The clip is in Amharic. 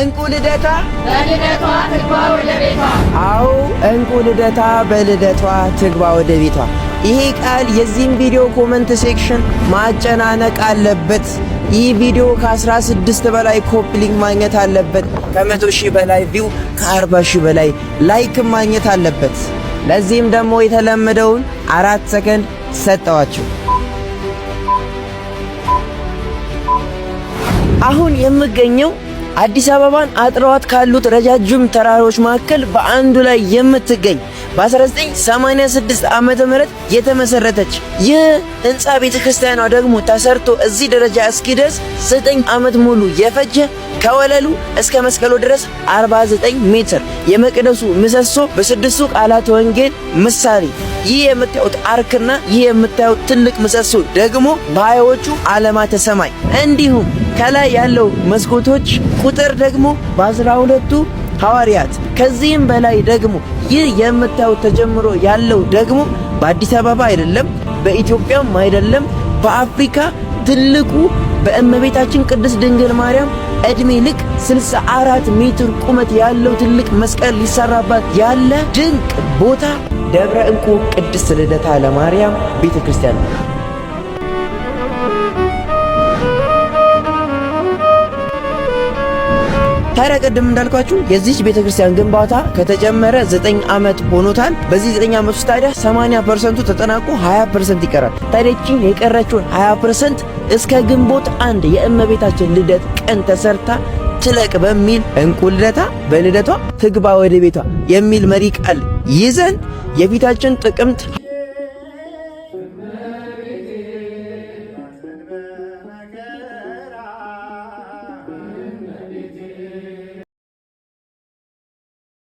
እንቁ ልደታ በልደቷ ትግባ ወደ ቤቷ። አዎ እንቁ ልደታ በልደቷ ትግባ ወደ ቤቷ። ይሄ ቃል የዚህም ቪዲዮ ኮመንት ሴክሽን ማጨናነቅ አለበት። ይህ ቪዲዮ ከ16 በላይ ኮፒ ሊንክ ማግኘት አለበት። ከ100,000 በላይ ቪው፣ ከ40,000 በላይ ላይክ ማግኘት አለበት። ለዚህም ደግሞ የተለመደውን 4 ሰከንድ ሰጠዋችሁ። አሁን የምገኘው አዲስ አበባን አጥረዋት ካሉት ረጃጅም ተራሮች መካከል በአንዱ ላይ የምትገኝ በ1986 ዓመተ ምህረት የተመሰረተች ይህ ህንጻ ቤተክርስቲያኗ ደግሞ ተሰርቶ እዚህ ደረጃ እስኪደርስ 9 ዓመት ሙሉ የፈጀ ከወለሉ እስከ መስቀሉ ድረስ 49 ሜትር የመቅደሱ ምሰሶ በስድስቱ ቃላት ወንጌል ምሳሌ ይህ የምታዩት አርክና ይህ የምታዩት ትልቅ ምሰሶ ደግሞ በሃያዎቹ ዓለማተ ሰማይ እንዲሁም ከላይ ያለው መስኮቶች ቁጥር ደግሞ በ12ቱ ሐዋርያት ከዚህም በላይ ደግሞ ይህ የምታዩት ተጀምሮ ያለው ደግሞ በአዲስ አበባ አይደለም፣ በኢትዮጵያም አይደለም፣ በአፍሪካ ትልቁ በእመቤታችን ቅድስት ድንግል ማርያም እድሜ ልክ 64 ሜትር ቁመት ያለው ትልቅ መስቀል ሊሰራባት ያለ ድንቅ ቦታ ደብረ እንቁ ቅድስት ልደታ ለማርያም ቤተክርስቲያን ነው። ታዲያ ቅድም እንዳልኳችሁ የዚህች ቤተክርስቲያን ግንባታ ከተጀመረ 9 ዓመት ሆኖታል። በዚህ 9 ዓመት ውስጥ ታዲያ 80% ተጠናቆ 20% ይቀራል። ታዲያ የቀረችውን 20% እስከ ግንቦት 1 የእመቤታችን ልደት ቀን ተሰርታ ትለቅ በሚል እንቁ ልደታ በልደቷ ትግባ ወደ ቤቷ የሚል መሪ ቃል ይዘን የፊታችን ጥቅምት